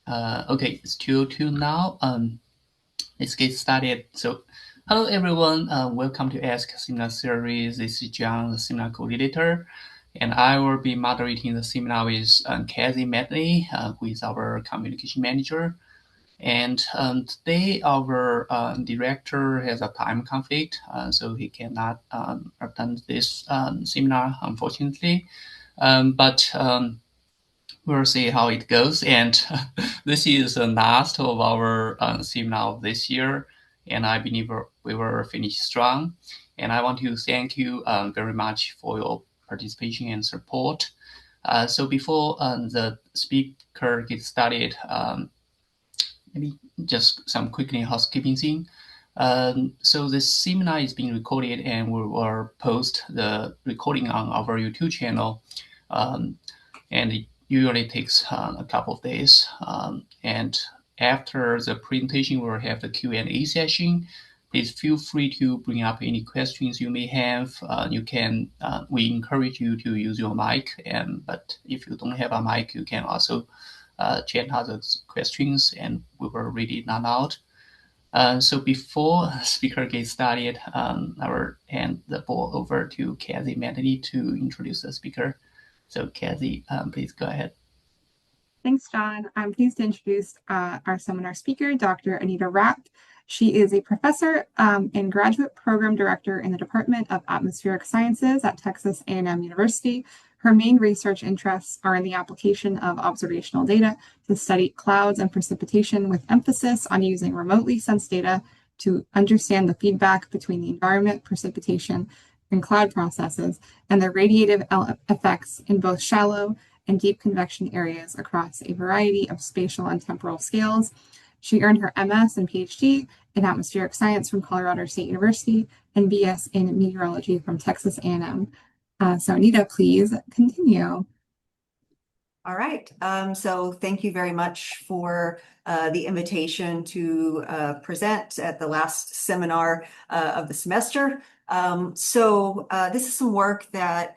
Okay, it's 2:02 now. Let's get started. So, hello everyone. Welcome to Ask Seminar Series. This is John, the seminar coordinator, and I will be moderating the seminar with Kathy Medley, who is our communication manager. And today our director has a time conflict, so he cannot attend this seminar, unfortunately. But we'll see how it goes. And this is the last of our seminar of this year, and I believe we will finish strong. And I want to thank you very much for your participation and support. So before the speaker gets started, maybe just some quickly housekeeping thing. So this seminar is being recorded, and we will post the recording on our YouTube channel. And it usually takes a couple of days. And after the presentation, we'll have the Q&A session. Please feel free to bring up any questions you may have. We encourage you to use your mic, but if you don't have a mic, you can also chat other questions, and we will read it out. So before the speaker gets started, I will hand the ball over to Kathy Medley to introduce the speaker. So Kathy, please go ahead. Thanks, John. I'm pleased to introduce our seminar speaker, Dr. Anita Rapp. She is a professor and graduate program director in the Department of Atmospheric Sciences at Texas A&M University. Her main research interests are in the application of observational data to study clouds and precipitation, with emphasis on using remotely sensed data to understand the feedback between the environment, precipitation, and cloud processes, and their radiative effects in both shallow and deep convection areas across a variety of spatial and temporal scales. She earned her MS and PhD in atmospheric science from Colorado State University and BS in meteorology from Texas A&M. So Anita, please continue. All right. So thank you very much for the invitation to present at the last seminar of the semester. This is some work that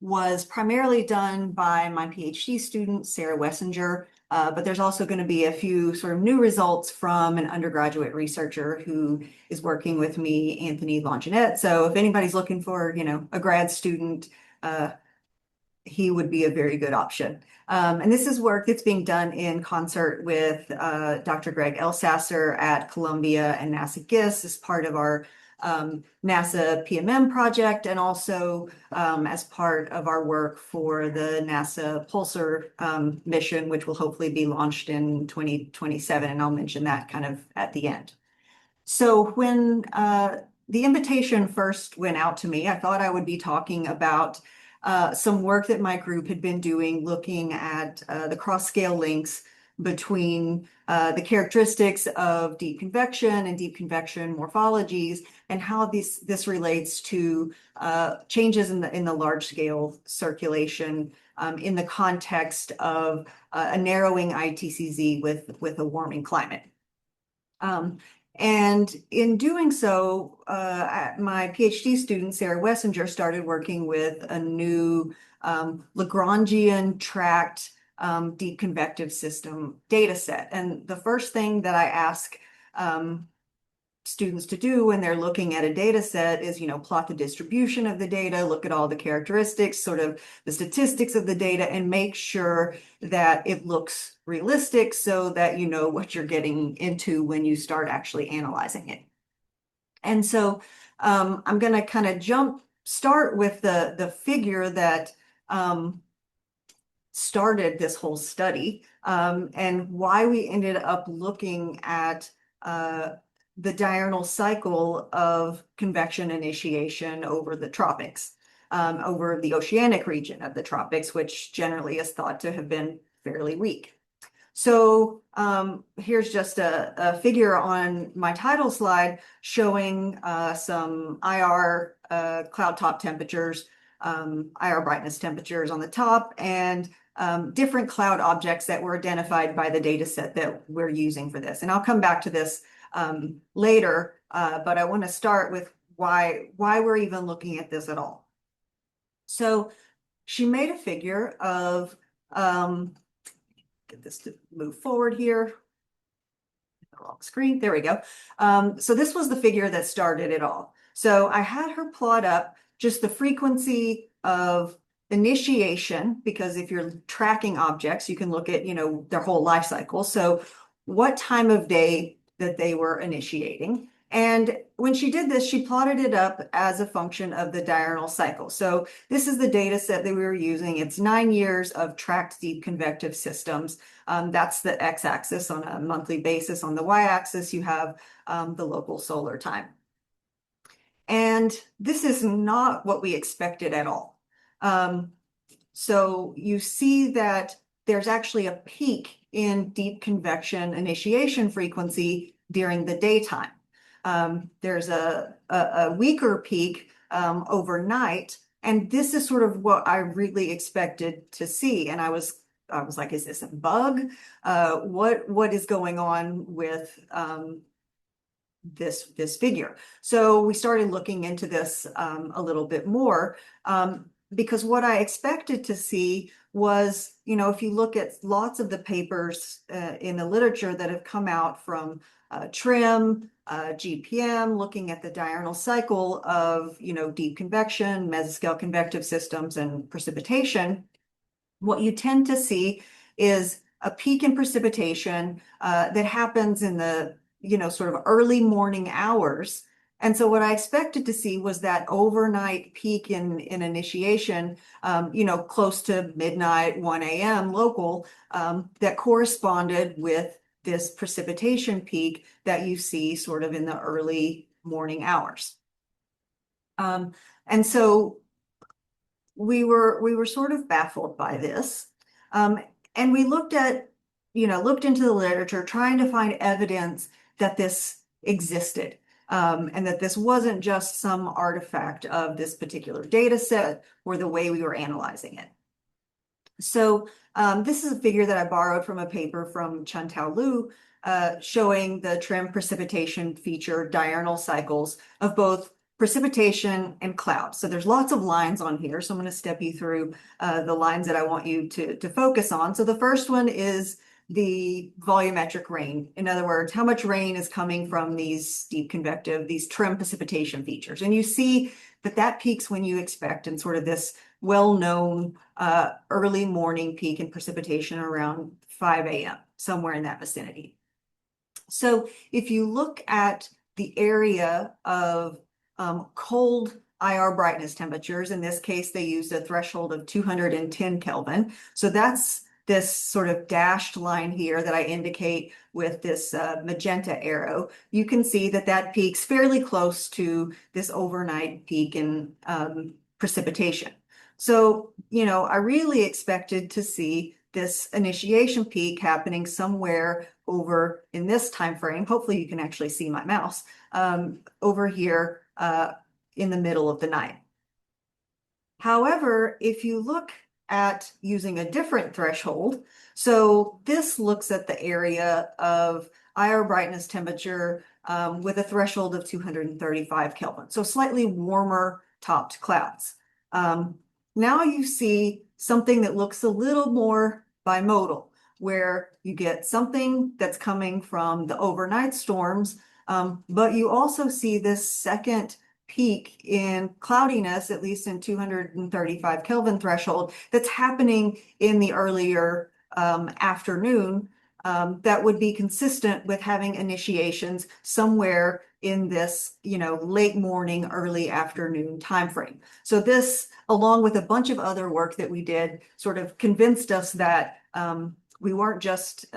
was primarily done by my PhD student, Sarah Wessinger, but there's also going to be a few sort of new results from an undergraduate researcher who is working with me, Anthony Longinette. So if anybody's looking for, a grad student, he would be a very good option. And this is work that's being done in concert with Dr. Greg Elsasser at Columbia and NASA GISS as part of our NASA PMM project, and also as part of our work for the NASA Pulsar mission, which will hopefully be launched in 2027, and I'll mention that kind of at the end. So when the invitation first went out to me, I thought I would be talking about some work that my group had been doing, looking at the cross-scale links between the characteristics of deep convection and deep convection morphologies, and how this relates to changes in the large-scale circulation in the context of a narrowing ITCZ with a warming climate. And in doing so, my PhD student, Sarah Wessinger, started working with a new Lagrangian tracked deep convective system data set. And the first thing that I ask students to do when they're looking at a data set is, plot the distribution of the data, look at all the characteristics, sort of the statistics of the data, and make sure that it looks realistic so that you know what you're getting into when you start actually analyzing it. And so I'm going to kind of start with the figure that started this whole study, and why we ended up looking at the diurnal cycle of convection initiation over the tropics, over the oceanic region of the tropics, which generally is thought to have been fairly weak. So here's just a figure on my title slide showing some IR cloud top temperatures, IR brightness temperatures on the top, and different cloud objects that were identified by the data set that we're using for this. And I'll come back to this later, but I want to start with why we're even looking at this at all. So she made a figure of get this to move forward here. Wrong screen. There we go. So this was the figure that started it all. So I had her plot up just the frequency of initiation, because if you're tracking objects, you can look at, their whole life cycle. So what time of day that they were initiating. And when she did this, she plotted it up as a function of the diurnal cycle. So this is the data set that we were using. It's 9 years of tracked deep convective systems. That's the x-axis on a monthly basis. On the y-axis, you have the local solar time. And this is not what we expected at all. So you see that there's actually a peak in deep convection initiation frequency during the daytime. There's a weaker peak overnight, and this is sort of what I really expected to see. And I was like, is this a bug? What is going on with this figure? So we started looking into this a little bit more, because what I expected to see was, if you look at lots of the papers in the literature that have come out from TRIM, GPM, looking at the diurnal cycle of, deep convection, mesoscale convective systems, and precipitation, what you tend to see is a peak in precipitation that happens in the, sort of early morning hours. And so what I expected to see was that overnight peak in initiation, close to midnight, 1 a.m. local, that corresponded with this precipitation peak that you see sort of in the early morning hours. And so we were sort of baffled by this. And we looked into the literature, trying to find evidence that this existed. And that this wasn't just some artifact of this particular data set or the way we were analyzing it. So this is a figure that I borrowed from a paper from Chantal Liu, showing the TRIM precipitation feature diurnal cycles of both precipitation and cloud. So there's lots of lines on here. So I'm going to step you through the lines that I want you to focus on. So the first one is the volumetric rain. In other words, how much rain is coming from these deep convective, these TRIM precipitation features. And you see that peaks when you expect, in sort of this well-known early morning peak in precipitation around 5 a.m., somewhere in that vicinity. So if you look at the area of cold IR brightness temperatures, in this case, they used a threshold of 210 Kelvin. So that's this sort of dashed line here that I indicate with this magenta arrow. You can see that peaks fairly close to this overnight peak in precipitation. So, I really expected to see this initiation peak happening somewhere over in this time frame. Hopefully you can actually see my mouse over here in the middle of the night. However, if you look at using a different threshold, so this looks at the area of IR brightness temperature with a threshold of 235 Kelvin, so slightly warmer topped clouds. Now you see something that looks a little more bimodal, where you get something that's coming from the overnight storms, but you also see this second peak in cloudiness, at least in 235 Kelvin threshold, that's happening in the earlier afternoon, that would be consistent with having initiations somewhere in this, late morning, early afternoon timeframe. So this, along with a bunch of other work that we did, sort of convinced us that we weren't just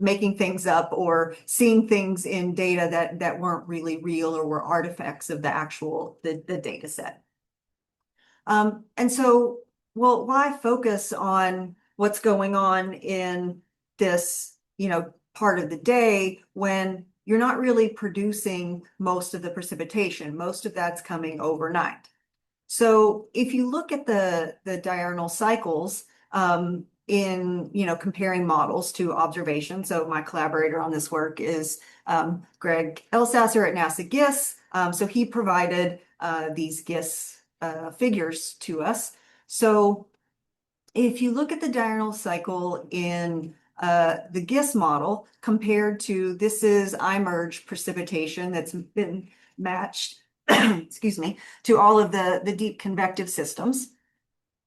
making things up or seeing things in data that weren't really real or were artifacts of the data set. And so, well, why focus on what's going on in this, part of the day when you're not really producing most of the precipitation? Most of that's coming overnight. So if you look at the diurnal cycles, in comparing models to observation. So my collaborator on this work is Greg Elsasser at NASA GISS. So he provided these GISS figures to us. So if you look at the diurnal cycle in the GISS model compared to, this is I-merge precipitation that's been matched, excuse me, to all of the deep convective systems.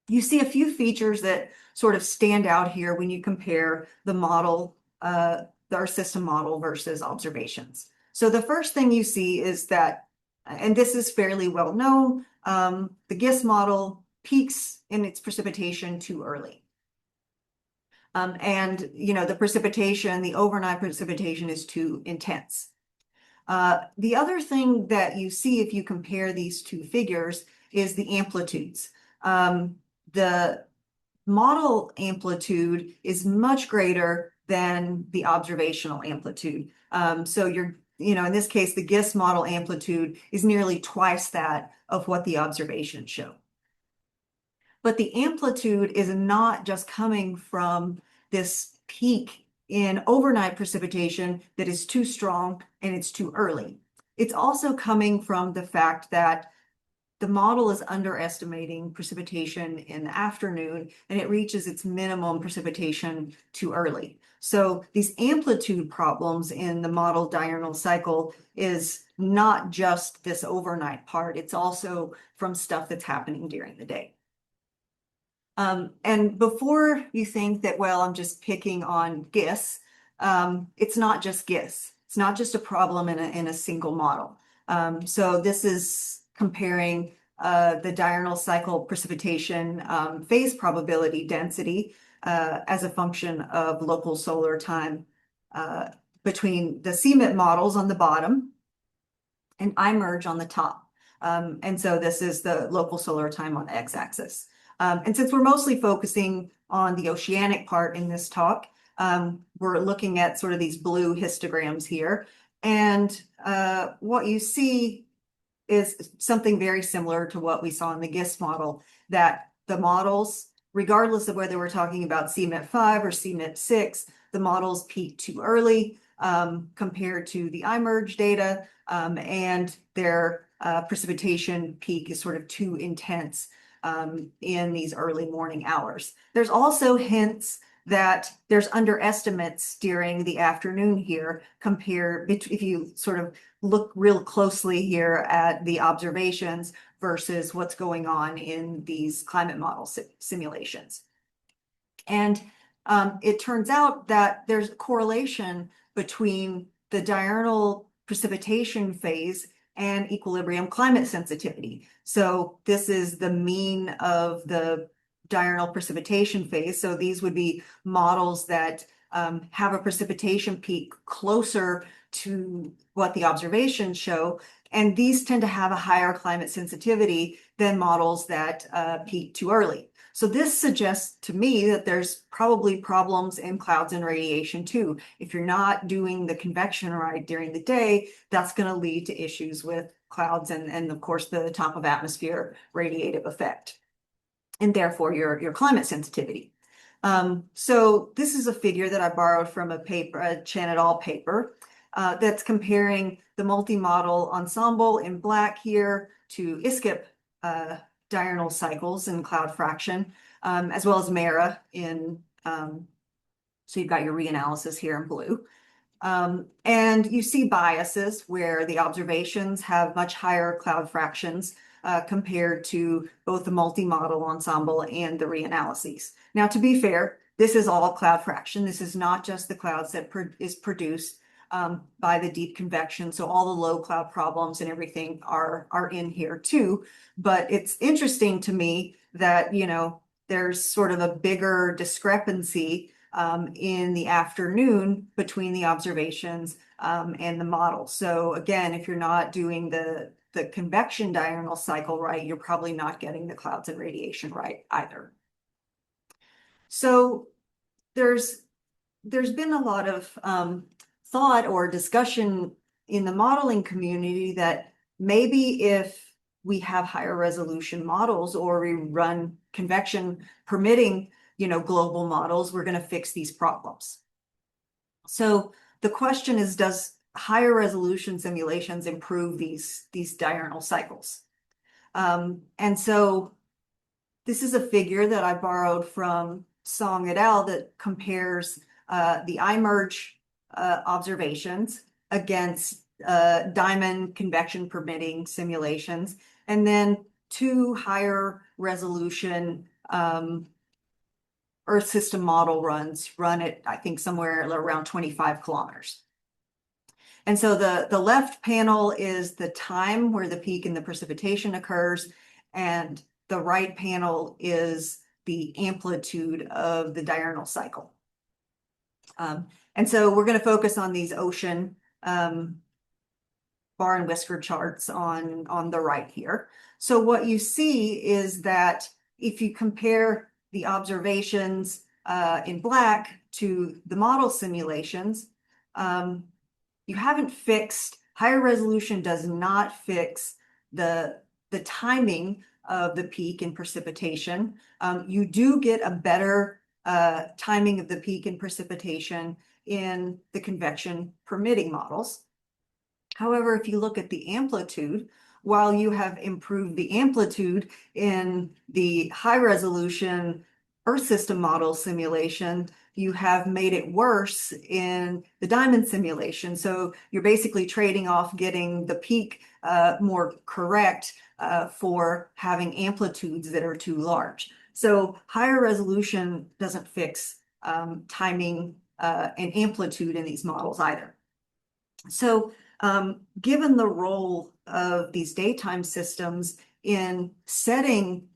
You see a few features that sort of stand out here when you compare the model, our system model versus observations. So the first thing you see is that, and this is fairly well known, the GISS model peaks in its precipitation too early. And, the precipitation, the overnight precipitation is too intense. The other thing that you see if you compare these two figures is the amplitudes. The model amplitude is much greater than the observational amplitude. So in this case, the GISS model amplitude is nearly twice that of what the observations show. But the amplitude is not just coming from this peak in overnight precipitation that is too strong and it's too early. It's also coming from the fact that the model is underestimating precipitation in the afternoon and it reaches its minimum precipitation too early. So these amplitude problems in the model diurnal cycle is not just this overnight part, it's also from stuff that's happening during the day. And before you think that, well, I'm just picking on GISS, it's not just GISS. It's not just a problem in a single model. So this is comparing the diurnal cycle precipitation phase probability density as a function of local solar time between the CMIT models on the bottom and I-merge on the top. And so this is the local solar time on the x-axis. And since we're mostly focusing on the oceanic part in this talk, we're looking at sort of these blue histograms here. And what you see is something very similar to what we saw in the GISS model, that the models, regardless of whether we're talking about CMIT 5 or CMIT 6, the models peak too early compared to the I-merge data, and their precipitation peak is sort of too intense in these early morning hours. There's also hints that there's underestimates during the afternoon here if you sort of look real closely here at the observations versus what's going on in these climate model simulations. And it turns out that there's a correlation between the diurnal precipitation phase and equilibrium climate sensitivity. So this is the mean of the diurnal precipitation phase. So these would be models that have a precipitation peak closer to what the observations show. And these tend to have a higher climate sensitivity than models that peak too early. So this suggests to me that there's probably problems in clouds and radiation too. If you're not doing the convection right during the day, that's going to lead to issues with clouds and of course the top of atmosphere radiative effect, and therefore your climate sensitivity. So this is a figure that I borrowed from a paper, a Chen et al. Paper, that's comparing the multi-model ensemble in black here to ISCIP diurnal cycles in cloud fraction, as well as MERA in, so you've got your reanalysis here in blue. And you see biases where the observations have much higher cloud fractions compared to both the multi-model ensemble and the reanalyses. Now, to be fair, this is all cloud fraction. This is not just the clouds that is produced by the deep convection. So all the low cloud problems and everything are in here too. But it's interesting to me that, there's sort of a bigger discrepancy in the afternoon between the observations and the model. So again, if you're not doing the convection diurnal cycle right, you're probably not getting the clouds and radiation right either. So there's been a lot of thought or discussion in the modeling community that maybe if we have higher resolution models or we run convection permitting, global models, we're going to fix these problems. So the question is, does higher resolution simulations improve these diurnal cycles? And so This is a figure that I borrowed from Song et al. That compares the I-merge observations against diamond convection permitting simulations, and then two higher resolution Earth system model runs run at, I think, somewhere around 25 kilometers. And so the left panel is the time where the peak in the precipitation occurs, and the right panel is the amplitude of the diurnal cycle. And so we're going to focus on these ocean bar and whisker charts on the right here. So what you see is that if you compare the observations in black to the model simulations, you haven't fixed, higher resolution does not fix the timing of the peak in precipitation. You do get a better timing of the peak in precipitation in the convection permitting models. However, if you look at the amplitude, while you have improved the amplitude in the high resolution Earth system model simulation, you have made it worse in the diamond simulation. So you're basically trading off getting the peak more correct for having amplitudes that are too large. So higher resolution doesn't fix timing and amplitude in these models either. So given the role of these daytime systems in setting,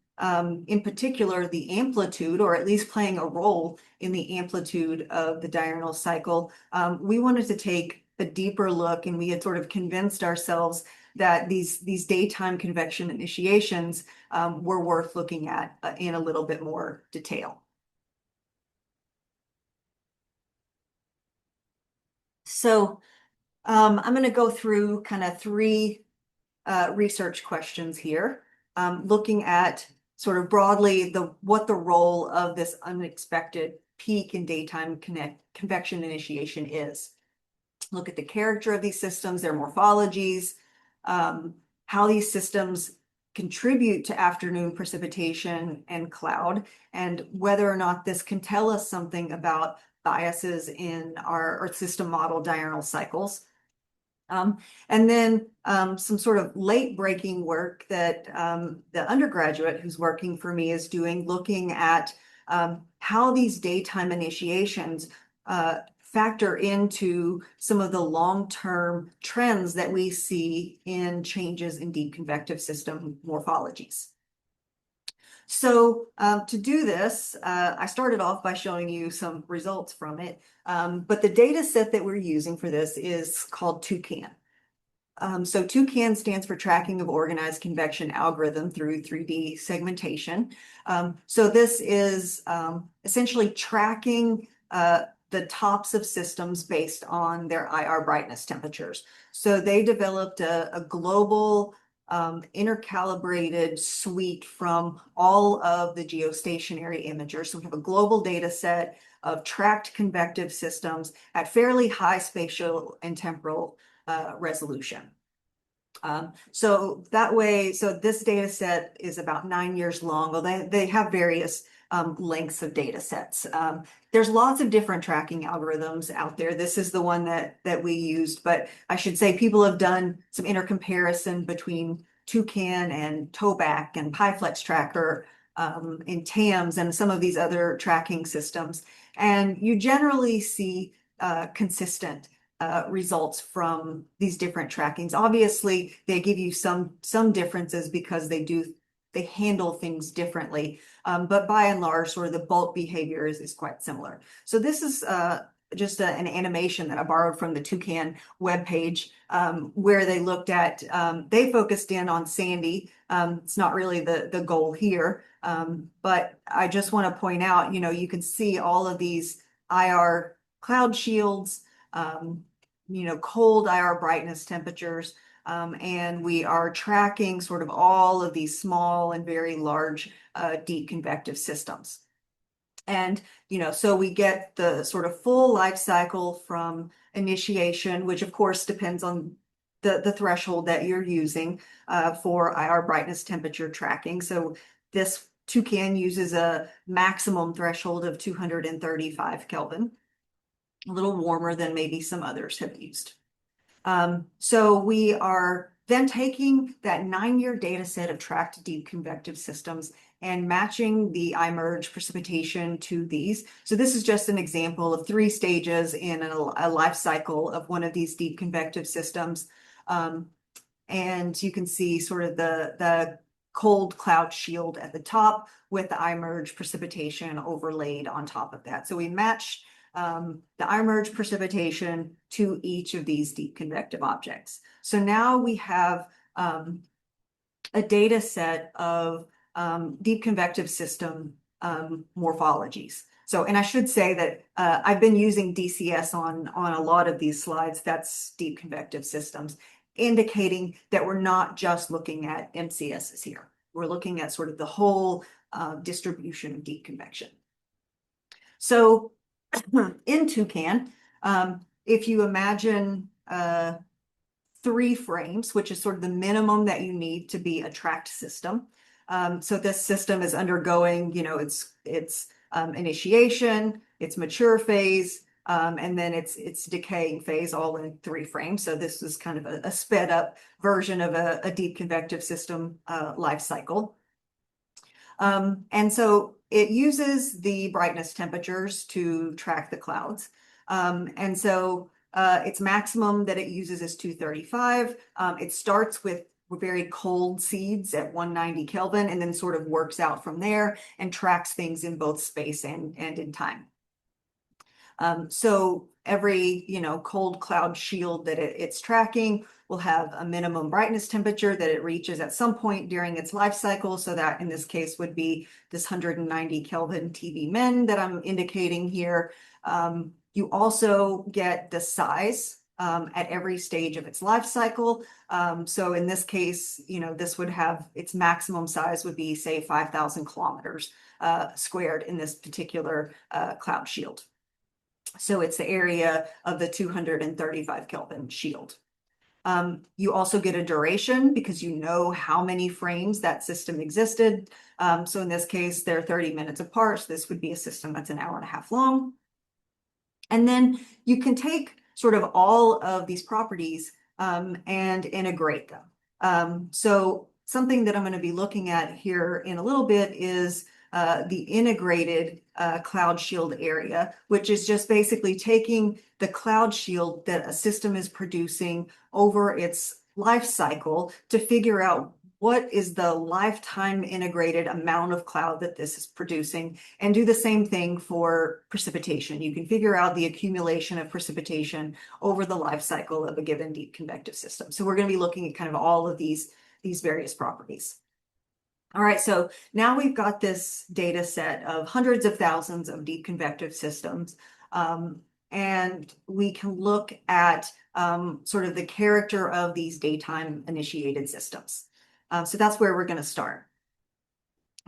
in particular, the amplitude, or at least playing a role in the amplitude of the diurnal cycle, we wanted to take a deeper look, and we had sort of convinced ourselves that these daytime convection initiations were worth looking at in a little bit more detail. So I'm going to go through kind of three research questions here, looking at sort of broadly what the role of this unexpected peak in daytime convection initiation is. Look at the character of these systems, their morphologies, how these systems contribute to afternoon precipitation and cloud, and whether or not this can tell us something about biases in our Earth system model diurnal cycles. And then some sort of late breaking work that the undergraduate who's working for me is doing, looking at how these daytime initiations factor into some of the long-term trends that we see in changes in deep convective system morphologies. So to do this, I started off by showing you some results from it, but the data set that we're using for this is called TUCAN. So TUCAN stands for Tracking of Organized Convection Algorithm through 3D Segmentation. So this is essentially tracking the tops of systems based on their IR brightness temperatures. So they developed a global intercalibrated suite from all of the geostationary imagers. So we have a global data set of tracked convective systems at fairly high spatial and temporal resolution. So that way, so this data set is about 9 years long. Well, they have various lengths of data sets. There's lots of different tracking algorithms out there. This is the one that we used, but I should say people have done some intercomparison between TUCAN and TOBAC and PyFlex Tracker in TAMS and some of these other tracking systems. And you generally see consistent results from these different trackings. Obviously, they give you some differences because they handle things differently. But by and large, sort of the bulk behavior is quite similar. So this is just an animation that I borrowed from the TUCAN webpage, where they looked at, they focused in on Sandy. It's not really the goal here, but I just want to point out, you can see all of these IR cloud shields, cold IR brightness temperatures, and we are tracking sort of all of these small and very large deep convective systems. And, so we get the sort of full life cycle from initiation, which of course depends on the threshold that you're using for IR brightness temperature tracking. So this Toucan uses a maximum threshold of 235 Kelvin, a little warmer than maybe some others have used. So we are then taking that 9-year data set of tracked deep convective systems and matching the I-merge precipitation to these. So this is just an example of 3 stages in a life cycle of one of these deep convective systems. And you can see sort of the cold cloud shield at the top with the I-merge precipitation overlaid on top of that. So we matched the I-merge precipitation to each of these deep convective objects. So now we have a data set of deep convective system morphologies. So, and I should say that I've been using DCS on a lot of these slides. That's deep convective systems, indicating that we're not just looking at MCSs here. We're looking at sort of the whole distribution of deep convection. So in Toucan, if you imagine 3 frames, which is sort of the minimum that you need to be a tracked system. So this system is undergoing, you know, its initiation, its mature phase, and then its decaying phase, all in 3 frames. So this is kind of a sped up version of a deep convective system life cycle. And so it uses the brightness temperatures to track the clouds. And so its maximum that it uses is 235. It starts with very cold seeds at 190 Kelvin and then sort of works out from there and tracks things in both space and in time. So every, you know, cold cloud shield that it's tracking will have a minimum brightness temperature that it reaches at some point during its life cycle. So that in this case would be this 190 Kelvin TV min that I'm indicating here. You also get the size at every stage of its life cycle. So in this case, you know, this would have its maximum size would be, say, 5,000 kilometers squared in this particular cloud shield. So it's the area of the 235 Kelvin shield. You also get a duration because you know how many frames that system existed. So in this case, they're 30 minutes apart. So this would be a system that's an hour and a half long. And then you can take sort of all of these properties and integrate them. So something that I'm going to be looking at here in a little bit is the integrated cloud shield area, which is just basically taking the cloud shield that a system is producing over its life cycle to figure out what is the lifetime integrated amount of cloud that this is producing, and do the same thing for precipitation. You can figure out the accumulation of precipitation over the life cycle of a given deep convective system. So we're going to be looking at kind of all of these various properties. All right, so now we've got this data set of hundreds of thousands of deep convective systems, and we can look at sort of the character of these daytime initiated systems. So that's where we're going to start.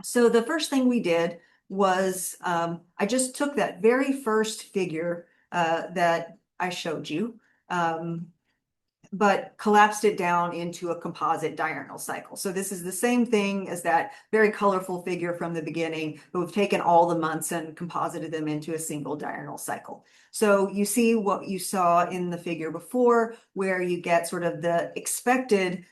So the first thing we did was I just took that very first figure that I showed you, but collapsed it down into a composite diurnal cycle. So this is the same thing as that very colorful figure from the beginning, but we've taken all the months and composited them into a single diurnal cycle. So you see what you saw in the figure before, where you get sort of the expected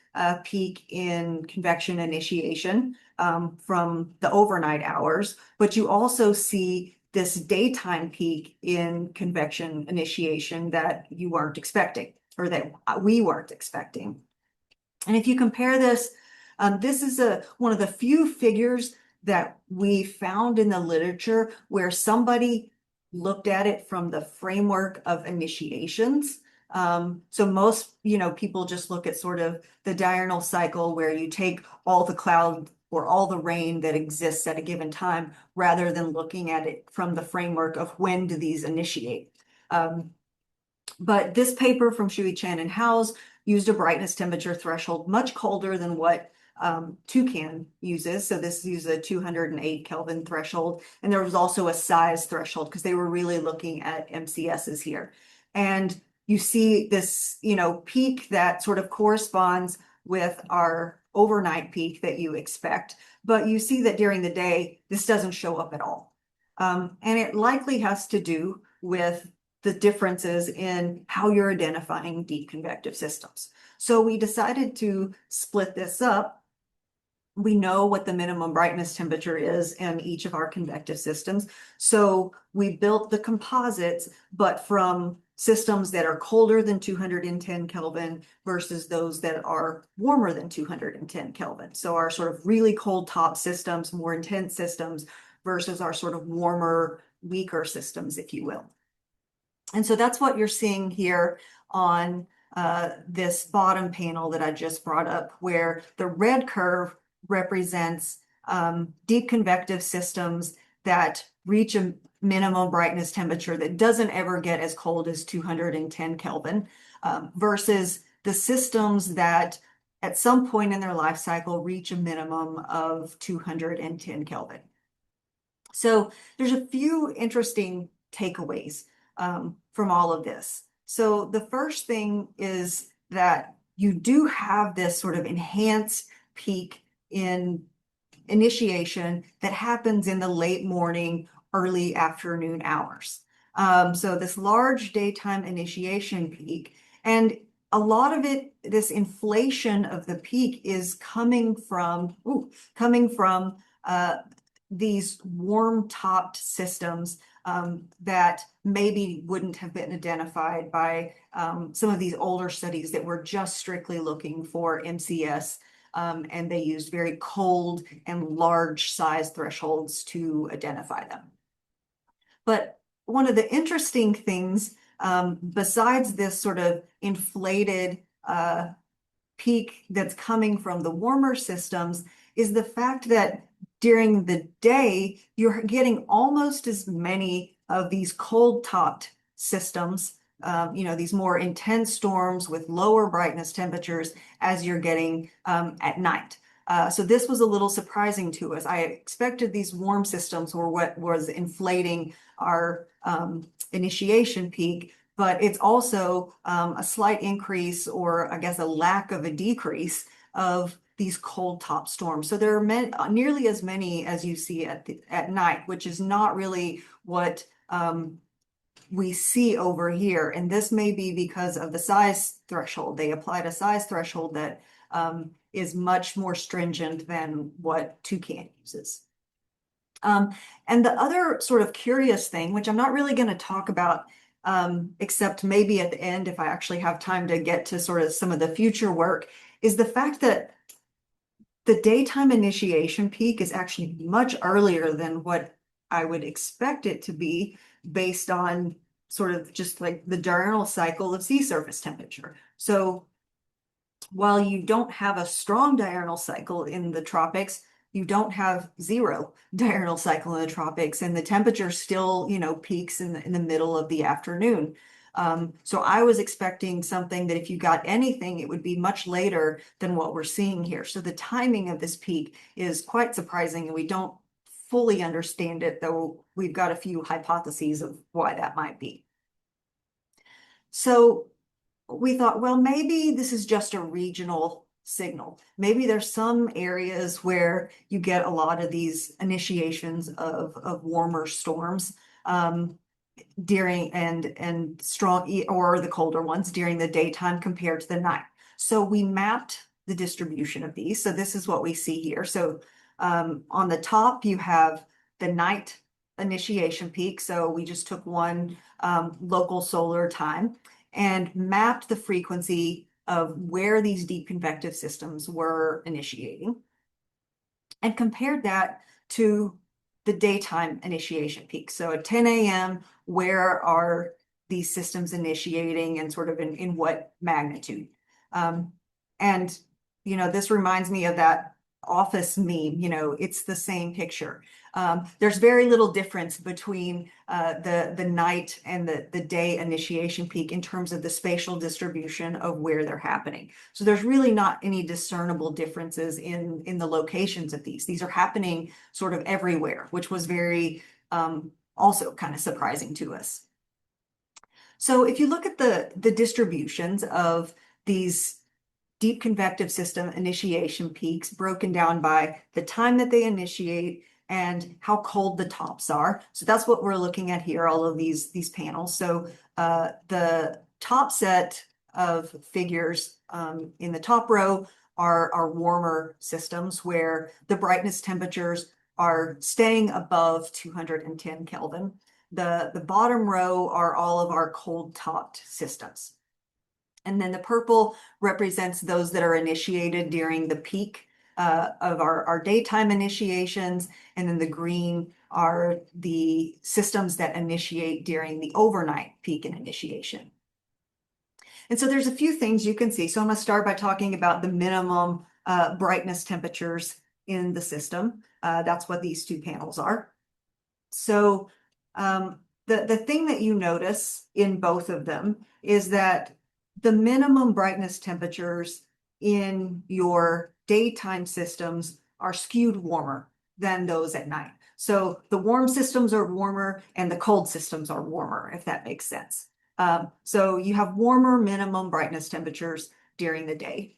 peak in convection initiation from the overnight hours, but you also see this daytime peak in convection initiation that you weren't expecting, or that we weren't expecting. And if you compare this, this is one of the few figures that we found in the literature where somebody looked at it from the framework of initiations. So most, you know, people just look at sort of the diurnal cycle where you take all the cloud or all the rain that exists at a given time, rather than looking at it from the framework of when do these initiate. But this paper from Shui, Chen, and Howes used a brightness temperature threshold much colder than what Toucan uses. So this uses a 208 Kelvin threshold. And there was also a size threshold because they were really looking at MCSs here. And you see this, you know, peak that sort of corresponds with our overnight peak that you expect, but you see that during the day, this doesn't show up at all. And it likely has to do with the differences in how you're identifying deep convective systems. So we decided to split this up. We know what the minimum brightness temperature is in each of our convective systems. So we built the composites, but from systems that are colder than 210 Kelvin versus those that are warmer than 210 Kelvin. So our sort of really cold top systems, more intense systems versus our sort of warmer, weaker systems, if you will. And so that's what you're seeing here on this bottom panel that I just brought up, where the red curve represents deep convective systems that reach a minimum brightness temperature that doesn't ever get as cold as 210 Kelvin, versus the systems that at some point in their life cycle reach a minimum of 210 Kelvin. So there's a few interesting takeaways from all of this. So the first thing is that you do have this sort of enhanced peak in initiation that happens in the late morning, early afternoon hours. So this large daytime initiation peak, and a lot of it, this inflation of the peak is coming from these warm-topped systems that maybe wouldn't have been identified by some of these older studies that were just strictly looking for MCS, and they used very cold and large size thresholds to identify them. But one of the interesting things, besides this sort of inflated peak that's coming from the warmer systems, is the fact that during the day, you're getting almost as many of these cold-topped systems, these more intense storms with lower brightness temperatures as you're getting at night. So this was a little surprising to us. I expected these warm systems were what was inflating our initiation peak, but it's also a slight increase, or I guess a lack of a decrease of these cold top storms. So there are nearly as many as you see at night, which is not really what we see over here. And this may be because of the size threshold. They applied a size threshold that is much more stringent than what Toucan uses. And the other sort of curious thing, which I'm not really going to talk about, except maybe at the end if I actually have time to get to sort of some of the future work, is the fact that the daytime initiation peak is actually much earlier than what I would expect it to be based on sort of just like the diurnal cycle of sea surface temperature. So while you don't have a strong diurnal cycle in the tropics, you don't have zero diurnal cycle in the tropics, and the temperature still, peaks in the middle of the afternoon. So I was expecting something that if you got anything, it would be much later than what we're seeing here. So the timing of this peak is quite surprising, and we don't fully understand it, though we've got a few hypotheses of why that might be. So we thought, well, maybe this is just a regional signal. Maybe there's some areas where you get a lot of these initiations of warmer storms during and strong, or the colder ones during the daytime compared to the night. So we mapped the distribution of these. So this is what we see here. So on the top, you have the night initiation peak. So we just took one local solar time and mapped the frequency of where these deep convective systems were initiating and compared that to the daytime initiation peak. So at 10 a.m., where are these systems initiating and sort of in what magnitude? And, this reminds me of that office meme, it's the same picture. There's very little difference between the night and the day initiation peak in terms of the spatial distribution of where they're happening. So there's really not any discernible differences in the locations of these. These are happening sort of everywhere, which was very also kind of surprising to us. So if you look at the distributions of these deep convective system initiation peaks broken down by the time that they initiate and how cold the tops are. So that's what we're looking at here, all of these panels. So the top set of figures in the top row are warmer systems where the brightness temperatures are staying above 210 Kelvin. The bottom row are all of our cold topped systems. And then the purple represents those that are initiated during the peak of our daytime initiations. And then the green are the systems that initiate during the overnight peak and initiation. And so there's a few things you can see. So I'm going to start by talking about the minimum brightness temperatures in the system. That's what these two panels are. So the thing that you notice in both of them is that the minimum brightness temperatures in your daytime systems are skewed warmer than those at night. So the warm systems are warmer and the cold systems are warmer, if that makes sense. So you have warmer minimum brightness temperatures during the day.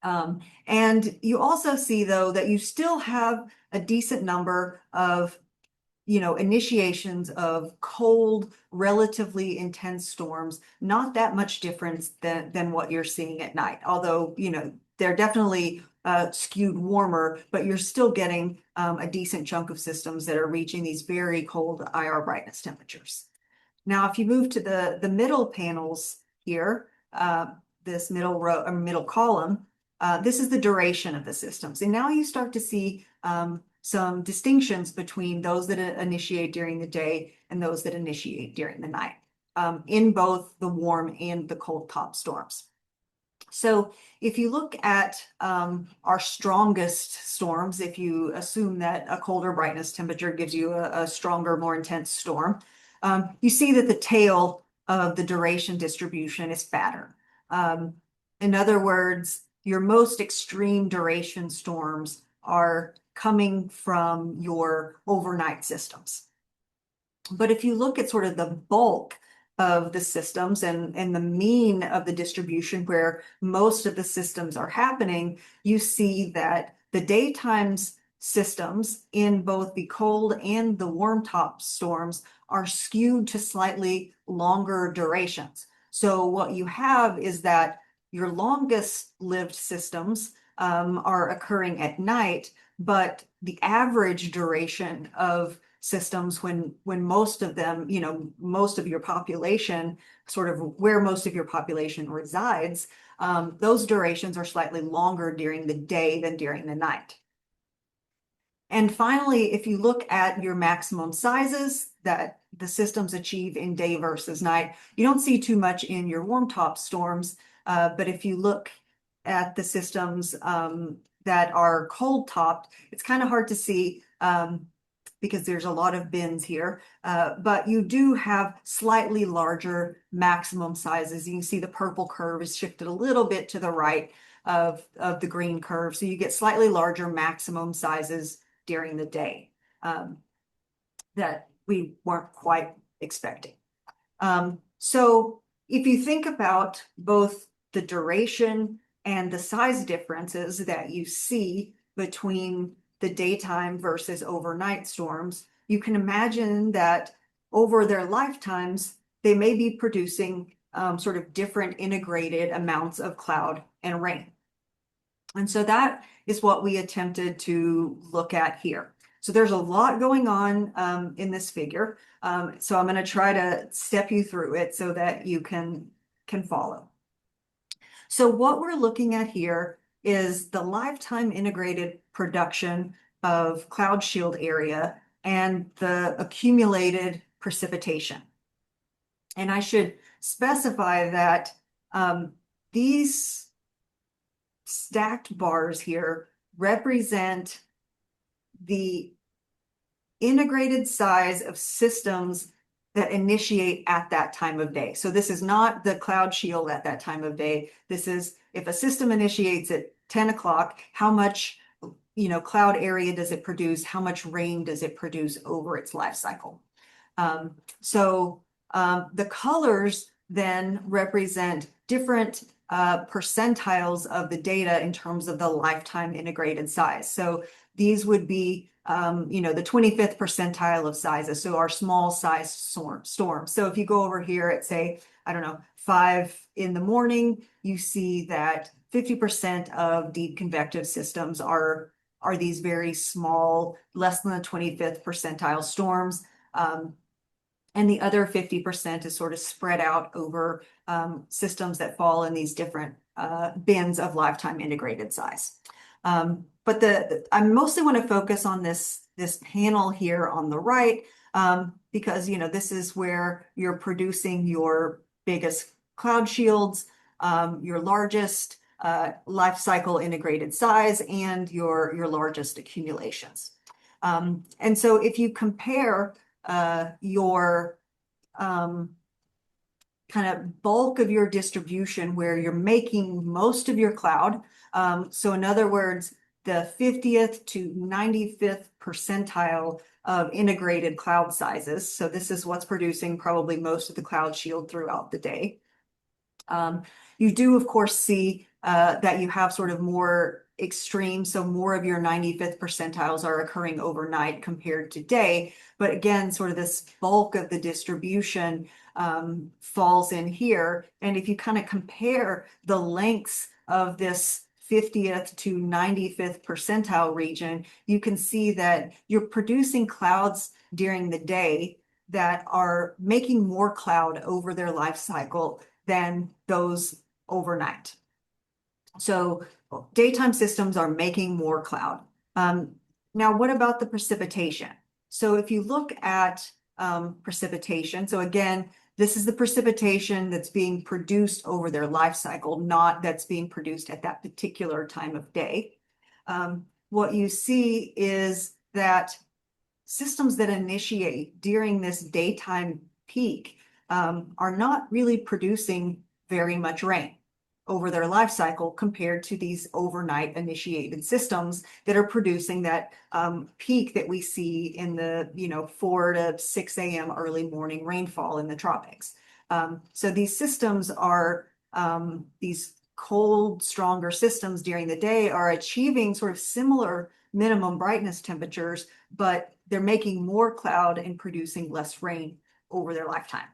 And you also see, though, that you still have a decent number of initiations of cold, relatively intense storms, not that much difference than what you're seeing at night. Although, they're definitely skewed warmer, but you're still getting a decent chunk of systems that are reaching these very cold IR brightness temperatures. Now, if you move to the middle panels here, this middle row or middle column, this is the duration of the systems. And now you start to see some distinctions between those that initiate during the day and those that initiate during the night in both the warm and the cold top storms. So if you look at our strongest storms, if you assume that a colder brightness temperature gives you a stronger, more intense storm, you see that the tail of the duration distribution is fatter. In other words, your most extreme duration storms are coming from your overnight systems. But if you look at sort of the bulk of the systems and the mean of the distribution where most of the systems are happening, you see that the daytime's systems in both the cold and the warm top storms are skewed to slightly longer durations. So what you have is that your longest lived systems are occurring at night, but the average duration of systems when most of them, most of your population, sort of where most of your population resides, those durations are slightly longer during the day than during the night. And finally, if you look at your maximum sizes that the systems achieve in day versus night, you don't see too much in your warm top storms. But if you look at the systems that are cold topped, it's kind of hard to see because there's a lot of bins here, but you do have slightly larger maximum sizes. You can see the purple curve is shifted a little bit to the right of the green curve. So you get slightly larger maximum sizes during the day that we weren't quite expecting. So if you think about both the duration and the size differences that you see between the daytime versus overnight storms, you can imagine that over their lifetimes, they may be producing sort of different integrated amounts of cloud and rain. And so that is what we attempted to look at here. So there's a lot going on in this figure. So I'm going to try to step you through it so that you can follow. So what we're looking at here is the lifetime integrated production of cloud shield area and the accumulated precipitation. And I should specify that these stacked bars here represent the integrated size of systems that initiate at that time of day. So this is not the cloud shield at that time of day. This is if a system initiates at 10 o'clock, how much cloud area does it produce? How much rain does it produce over its life cycle? So the colors then represent different percentiles of the data in terms of the lifetime integrated size. So these would be, the 25th percentile of sizes. So our small size storm. So if you go over here at, say, I don't know, 5 in the morning, you see that 50% of deep convective systems are these very small, less than the 25th percentile storms. And the other 50% is sort of spread out over systems that fall in these different bins of lifetime integrated size. But I mostly want to focus on this panel here on the right, because this is where you're producing your biggest cloud shields, your largest life cycle integrated size, and your largest accumulations. And so if you compare your kind of bulk of your distribution where you're making most of your cloud. So in other words, the 50th to 95th percentile of integrated cloud sizes. So this is what's producing probably most of the cloud shield throughout the day. You do, of course, see that you have sort of more extreme, so more of your 95th percentiles are occurring overnight compared to day. But again, sort of this bulk of the distribution falls in here. And if you kind of compare the lengths of this 50th to 95th percentile region, you can see that you're producing clouds during the day that are making more cloud over their life cycle than those overnight. So daytime systems are making more cloud. Now, what about the precipitation? So if you look at precipitation, so again, this is the precipitation that's being produced over their life cycle, not that's being produced at that particular time of day. What you see is that systems that initiate during this daytime peak are not really producing very much rain over their life cycle compared to these overnight initiated systems that are producing that peak that we see in the 4 to 6 a.m. early morning rainfall in the tropics. So these systems are these cold, stronger systems during the day are achieving sort of similar minimum brightness temperatures, but they're making more cloud and producing less rain over their lifetime.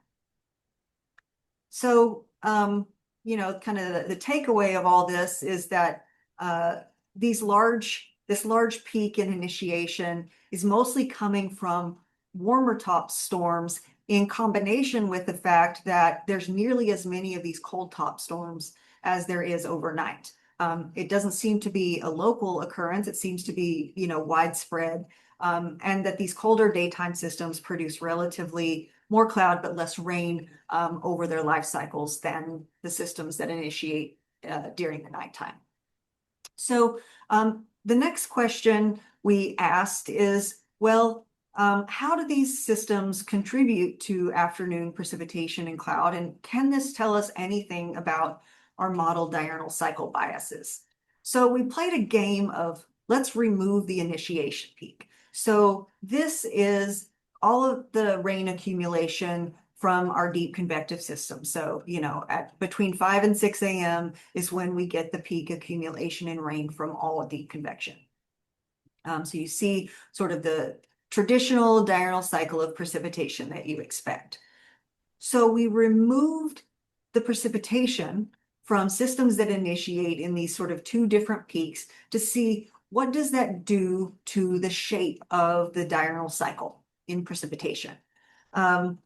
So kind of the takeaway of all this is that this large peak in initiation is mostly coming from warmer top storms in combination with the fact that there's nearly as many of these cold top storms as there is overnight. It doesn't seem to be a local occurrence. It seems to be, widespread, and that these colder daytime systems produce relatively more cloud but less rain over their life cycles than the systems that initiate during the nighttime. So the next question we asked is, well, how do these systems contribute to afternoon precipitation and cloud? And can this tell us anything about our model diurnal cycle biases? So we played a game of let's remove the initiation peak. So this is all of the rain accumulation from our deep convective system. So, at between 5 and 6 a.m. is when we get the peak accumulation in rain from all of deep convection. So you see sort of the traditional diurnal cycle of precipitation that you expect. So we removed the precipitation from systems that initiate in these sort of two different peaks to see what does that do to the shape of the diurnal cycle in precipitation.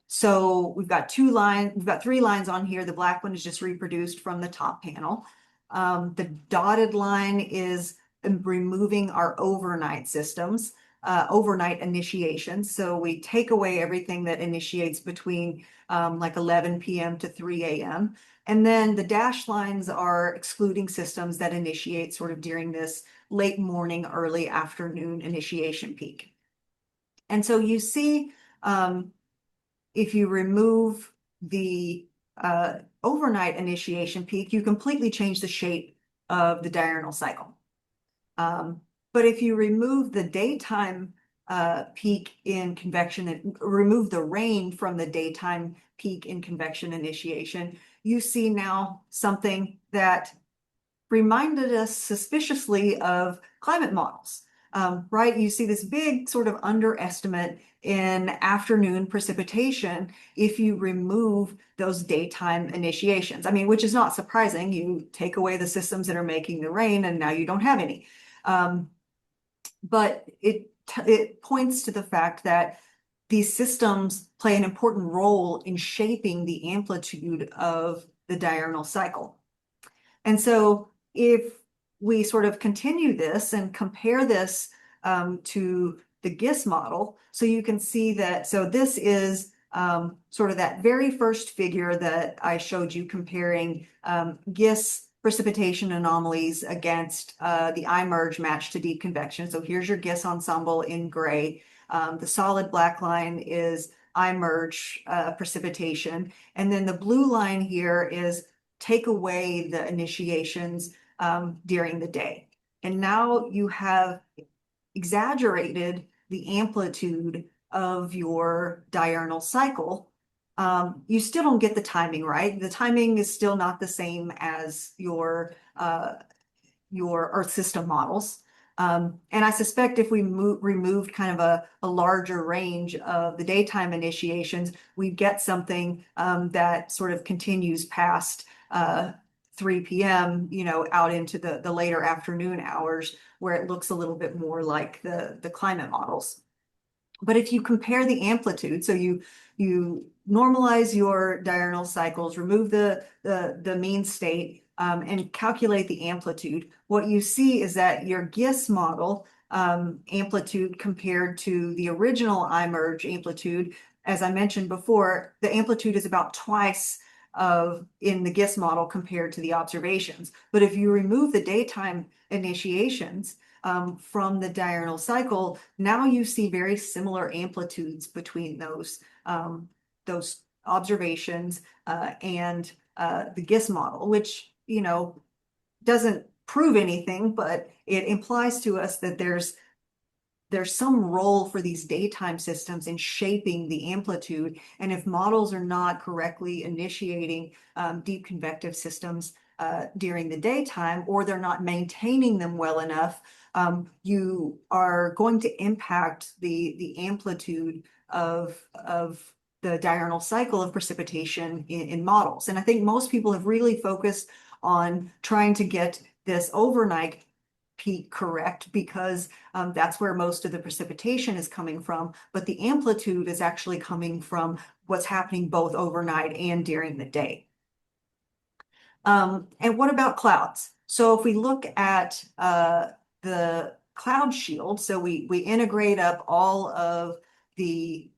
So we've got 3 lines on here. The black one is just reproduced from the top panel. The dotted line is removing our overnight systems, overnight initiations. So we take away everything that initiates between like 11 p.m. to 3 a.m. And then the dashed lines are excluding systems that initiate sort of during this late morning, early afternoon initiation peak. And so you see, if you remove the overnight initiation peak, you completely change the shape of the diurnal cycle. But if you remove the daytime peak in convection and remove the rain from the daytime peak in convection initiation, you see now something that reminded us suspiciously of climate models. Right? You see this big sort of underestimate in afternoon precipitation if you remove those daytime initiations. I mean, which is not surprising. You take away the systems that are making the rain and now you don't have any. But it points to the fact that these systems play an important role in shaping the amplitude of the diurnal cycle. And so if we sort of continue this and compare this to the GISS model, so you can see that, so this is sort of that very first figure that I showed you comparing GISS precipitation anomalies against the I-merge match to deep convection. So here's your GISS ensemble in gray. The solid black line is I-merge precipitation. And then the blue line here is take away the initiations during the day. And now you have exaggerated the amplitude of your diurnal cycle. You still don't get the timing right. The timing is still not the same as your Earth system models. And I suspect if we removed kind of a larger range of the daytime initiations, we'd get something that sort of continues past 3 p.m., out into the later afternoon hours where it looks a little bit more like the climate models. But if you compare the amplitude, so you normalize your diurnal cycles, remove the mean state, and calculate the amplitude, what you see is that your GISS model amplitude compared to the original I-merge amplitude, as I mentioned before, the amplitude is about twice in the GISS model compared to the observations. But if you remove the daytime initiations from the diurnal cycle, now you see very similar amplitudes between those observations and the GISS model, which doesn't prove anything, but it implies to us that there's some role for these daytime systems in shaping the amplitude. And if models are not correctly initiating deep convective systems during the daytime, or they're not maintaining them well enough, you are going to impact the amplitude of the diurnal cycle of precipitation in models. And I think most people have really focused on trying to get this overnight peak correct because that's where most of the precipitation is coming from, but the amplitude is actually coming from what's happening both overnight and during the day. And what about clouds? So if we look at the cloud shield, so we integrate up all of the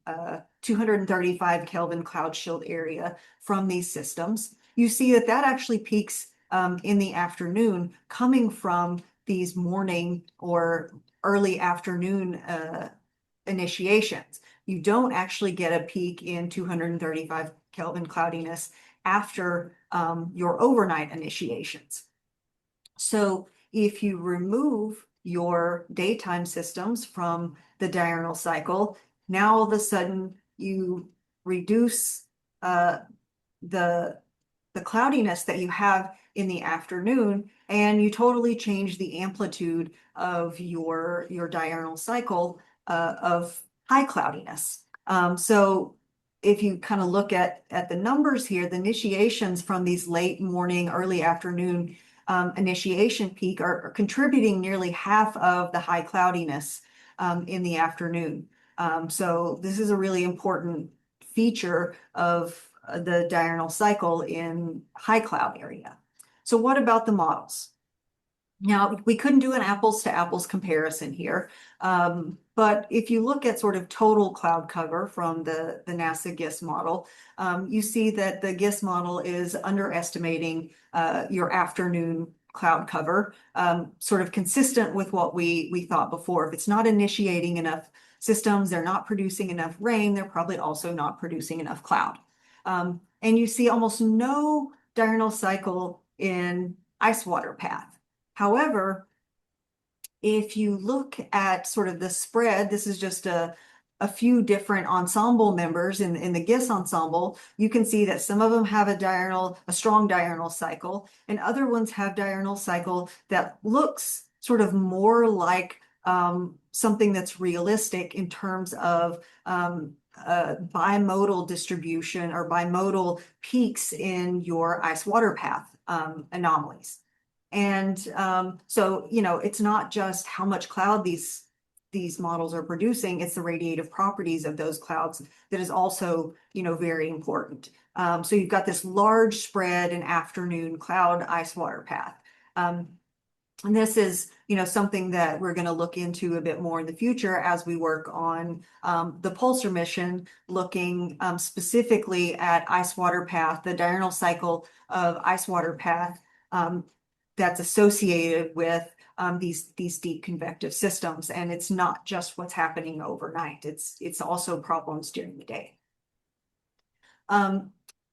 235 Kelvin cloud shield area from these systems, you see that actually peaks in the afternoon coming from these morning or early afternoon initiations. You don't actually get a peak in 235 Kelvin cloudiness after your overnight initiations. So if you remove your daytime systems from the diurnal cycle, now all of a sudden you reduce the cloudiness that you have in the afternoon, and you totally change the amplitude of your diurnal cycle of high cloudiness. So if you kind of look at the numbers here, the initiations from these late morning, early afternoon initiation peak are contributing nearly half of the high cloudiness in the afternoon. So this is a really important feature of the diurnal cycle in high cloud area. So what about the models? Now, we couldn't do an apples to apples comparison here, but if you look at sort of total cloud cover from the NASA GISS model, you see that the GISS model is underestimating your afternoon cloud cover, sort of consistent with what we thought before. If it's not initiating enough systems, they're not producing enough rain, they're probably also not producing enough cloud. And you see almost no diurnal cycle in ice water path. However, if you look at sort of the spread, this is just a few different ensemble members in the GIS ensemble. You can see that some of them have a strong diurnal cycle, and other ones have diurnal cycle that looks sort of more like something that's realistic in terms of bimodal distribution or bimodal peaks in your ice-water path anomalies. And so, it's not just how much cloud these models are producing, it's the radiative properties of those clouds that is also, very important. So you've got this large spread in afternoon cloud ice-water path. And this is, something that we're going to look into a bit more in the future as we work on the Pulsar mission, looking specifically at ice-water path, the diurnal cycle of ice-water path that's associated with these deep convective systems. And it's not just what's happening overnight. It's also problems during the day.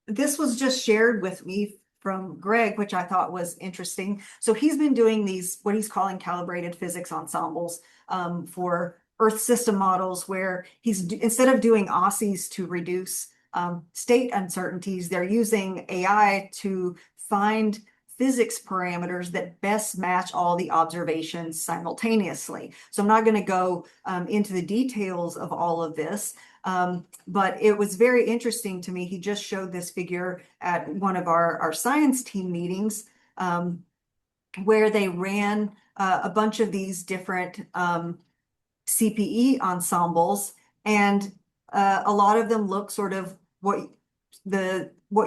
This was just shared with me from Greg, which I thought was interesting. So he's been doing these, what he's calling calibrated physics ensembles for Earth system models, where instead of doing OSSIs to reduce state uncertainties, they're using AI to find physics parameters that best match all the observations simultaneously. So I'm not going to go into the details of all of this, but it was very interesting to me. He just showed this figure at one of our science team meetings where they ran a bunch of these different CPE ensembles, and a lot of them look sort of what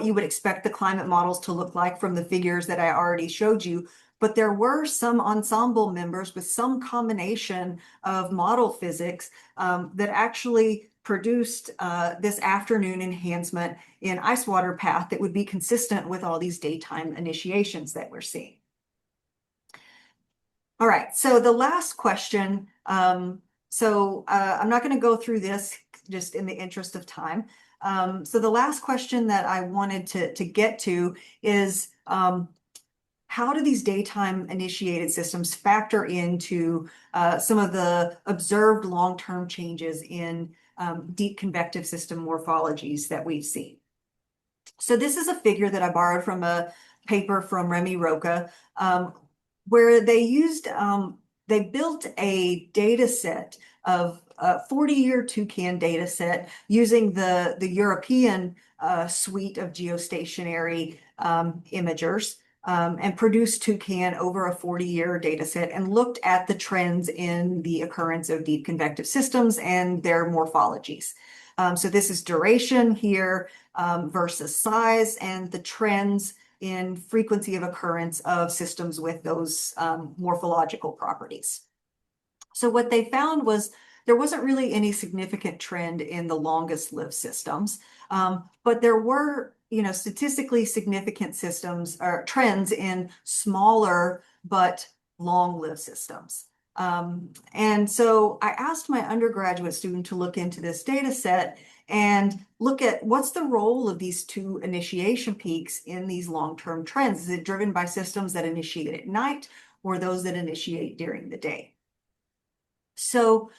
you would expect the climate models to look like from the figures that I already showed you. But there were some ensemble members with some combination of model physics that actually produced this afternoon enhancement in ice-water path that would be consistent with all these daytime initiations that we're seeing. All right, so the last question, I'm not going to go through this just in the interest of time. So the last question that I wanted to get to is, how do these daytime initiated systems factor into some of the observed long-term changes in deep convective system morphologies that we've seen? So this is a figure that I borrowed from a paper from Remy Roca, where they built a data set of a 40-year toucan data set using the European suite of geostationary imagers, and produced toucan over a 40-year data set and looked at the trends in the occurrence of deep convective systems and their morphologies. So this is duration here versus size, and the trends in frequency of occurrence of systems with those morphological properties. So what they found was there wasn't really any significant trend in the longest lived systems, but there were, statistically significant systems or trends in smaller but long-lived systems. And so I asked my undergraduate student to look into this data set and look at what's the role of these two initiation peaks in these long-term trends. Is it driven by systems that initiate at night or those that initiate during the day? So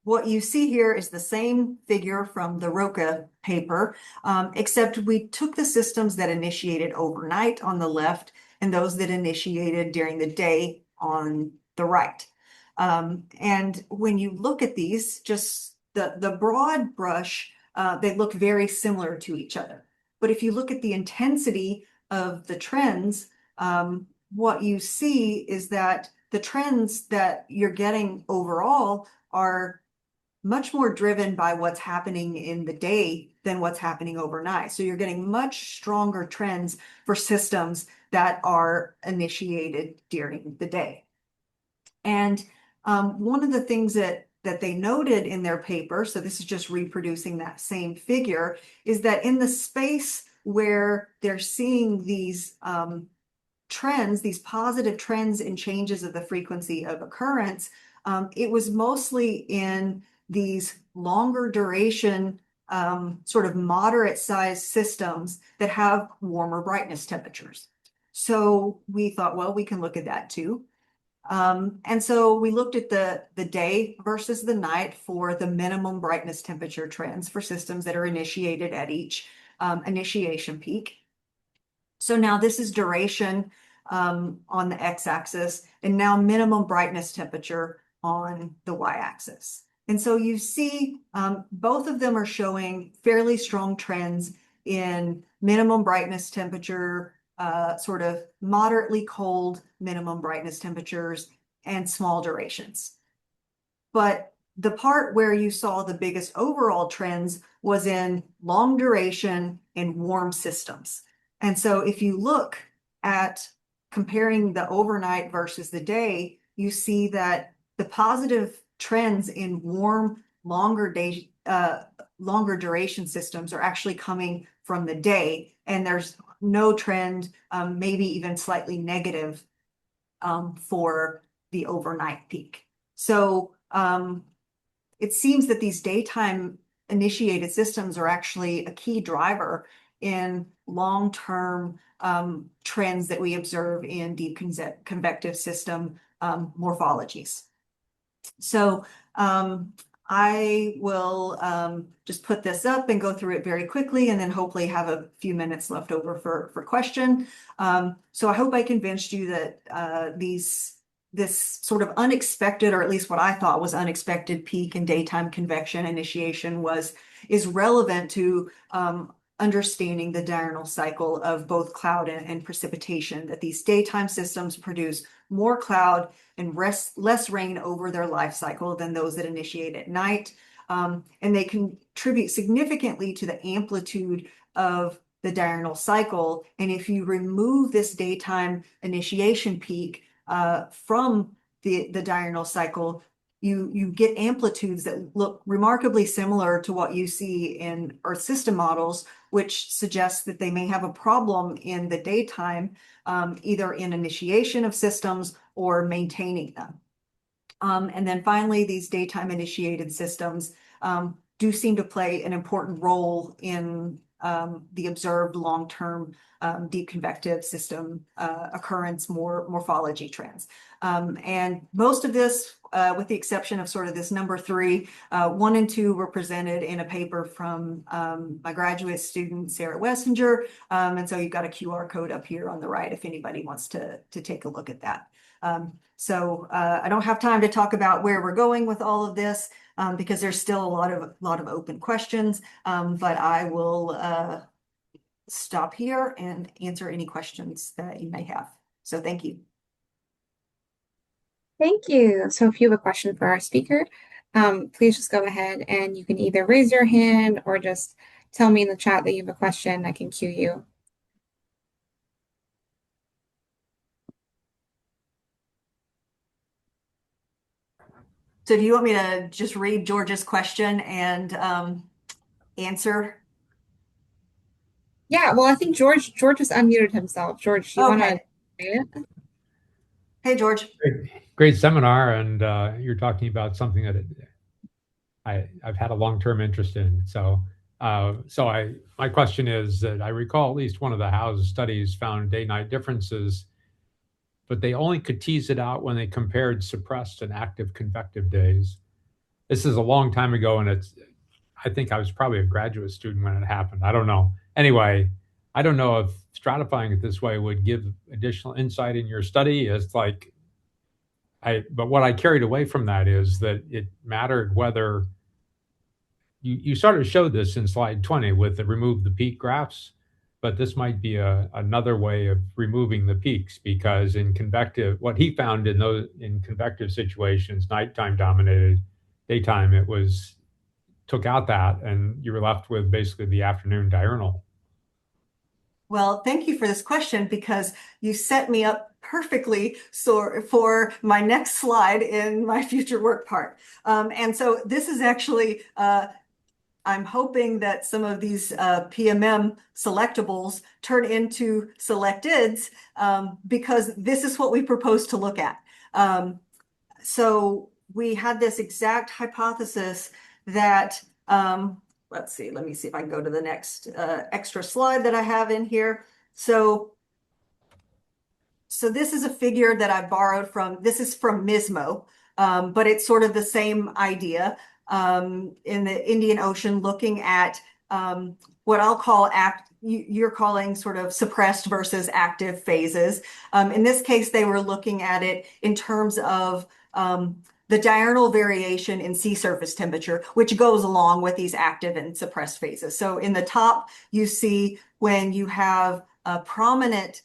what you see here is the same figure from the Roca paper, except we took the systems that initiated overnight on the left and those that initiated during the day on the right. And when you look at these, just the broad brush, they look very similar to each other. But if you look at the intensity of the trends, what you see is that the trends that you're getting overall are much more driven by what's happening in the day than what's happening overnight. So you're getting much stronger trends for systems that are initiated during the day. And one of the things that they noted in their paper, so this is just reproducing that same figure, is that in the space where they're seeing these trends, these positive trends and changes of the frequency of occurrence, it was mostly in these longer duration, sort of moderate sized systems that have warmer brightness temperatures. So we thought, well, we can look at that too. And so we looked at the day versus the night for the minimum brightness temperature trends for systems that are initiated at each initiation peak. So now this is duration on the x-axis, and now minimum brightness temperature on the y-axis. And so you see both of them are showing fairly strong trends in minimum brightness temperature, sort of moderately cold minimum brightness temperatures, and small durations. But the part where you saw the biggest overall trends was in long duration and warm systems. And so if you look at comparing the overnight versus the day, you see that the positive trends in warm, longer duration systems are actually coming from the day, and there's no trend, maybe even slightly negative for the overnight peak. So it seems that these daytime initiated systems are actually a key driver in long-term trends that we observe in deep convective system morphologies. So I will just put this up and go through it very quickly, and then hopefully have a few minutes left over for question. So I hope I convinced you that this sort of unexpected, or at least what I thought was unexpected, peak in daytime convection initiation is relevant to understanding the diurnal cycle of both cloud and precipitation, that these daytime systems produce more cloud and less rain over their life cycle than those that initiate at night. And they contribute significantly to the amplitude of the diurnal cycle. And if you remove this daytime initiation peak from the diurnal cycle, you get amplitudes that look remarkably similar to what you see in Earth system models, which suggests that they may have a problem in the daytime, either in initiation of systems or maintaining them. And then finally, these daytime initiated systems do seem to play an important role in the observed long-term deep convective system occurrence morphology trends. And most of this, with the exception of sort of this number 3, 1 and 2 were presented in a paper from my graduate student, Sarah Wessinger. And so you've got a QR code up here on the right if anybody wants to take a look at that. So I don't have time to talk about where we're going with all of this because there's still a lot of open questions, but I will stop here and answer any questions that you may have. So thank you. Thank you. So if you have a question for our speaker, please just go ahead and you can either raise your hand or just tell me in the chat that you have a question. I can cue you. So do you want me to just read George's question and answer? Yeah, well, I think George just unmuted himself. George, do you want to say it? Hey, George. Great seminar, and you're talking about something that I've had a long-term interest in. So my question is that I recall at least one of the House studies found day-night differences, but they only could tease it out when they compared suppressed and active convective days. This is a long time ago, and I think I was probably a graduate student when it happened. I don't know. Anyway, I don't know if stratifying it this way would give additional insight in your study. It's like, but what I carried away from that is that it mattered whether you sort of showed this in slide 20 with the remove the peak graphs, but this might be another way of removing the peaks, because in convective, what he found in convective situations, nighttime dominated, daytime, took out that, and you were left with basically the afternoon diurnal. Well, thank you for this question, because you set me up perfectly for my next slide in my future work part. And so this is actually, I'm hoping that some of these PMM selectables turn into selecteds, because this is what we propose to look at. So we had this exact hypothesis that, let's see, let me see if I can go to the next extra slide that I have in here. So So this is a figure that I borrowed from, this is from Mismo, but it's sort of the same idea in the Indian Ocean, looking at what I'll call you're calling sort of suppressed versus active phases. In this case, they were looking at it in terms of the diurnal variation in sea surface temperature, which goes along with these active and suppressed phases. So in the top, you see when you have a prominent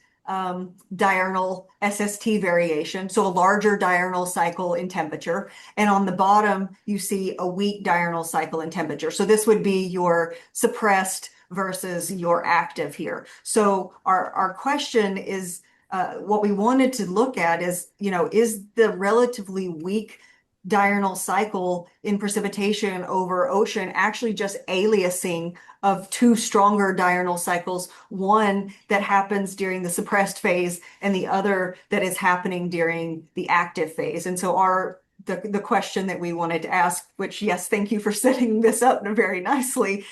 diurnal SST variation, so a larger diurnal cycle in temperature. And on the bottom, you see a weak diurnal cycle in temperature. So this would be your suppressed versus your active here. So our question is, what we wanted to look at is, is the relatively weak diurnal cycle in precipitation over ocean actually just aliasing of two stronger diurnal cycles, one that happens during the suppressed phase and the other that is happening during the active phase. And so the question that we wanted to ask, which, yes, thank you for setting this up very nicely,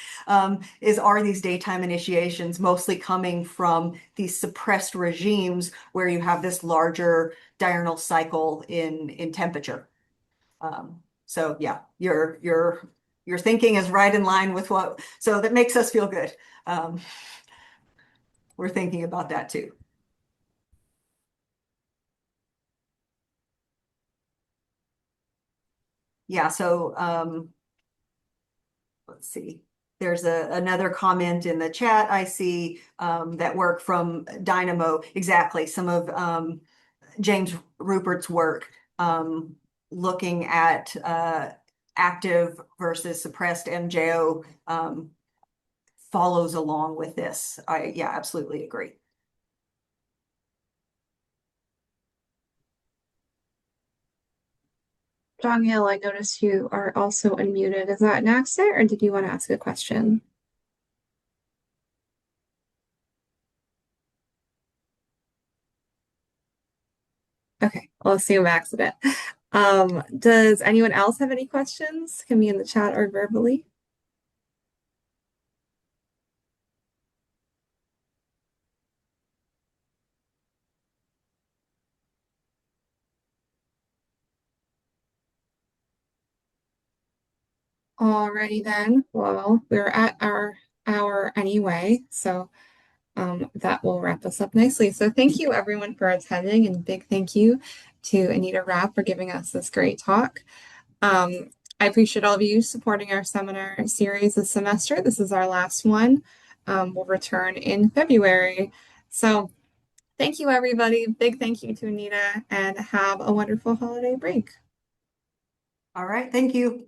is, are these daytime initiations mostly coming from these suppressed regimes where you have this larger diurnal cycle in temperature? So yeah, your thinking is right in line with so that makes us feel good. We're thinking about that too. Yeah, so let's see. There's another comment in the chat I see that work from Dynamo. Exactly, some of James Rupert's work looking at active versus suppressed MJO follows along with this. Yeah, absolutely agree. Danielle, I noticed you are also unmuted. Is that an accident, or did you want to ask a question? Okay, I'll assume accident. Does anyone else have any questions? Can be in the chat or verbally. Alrighty then. Well, we're at our hour anyway, so that will wrap us up nicely. So thank you everyone for attending, and big thank you to Anita Rapp for giving us this great talk. I appreciate all of you supporting our seminar series this semester. This is our last one. We'll return in February. So thank you, everybody. Big thank you to Anita, and have a wonderful holiday break. All right, thank you.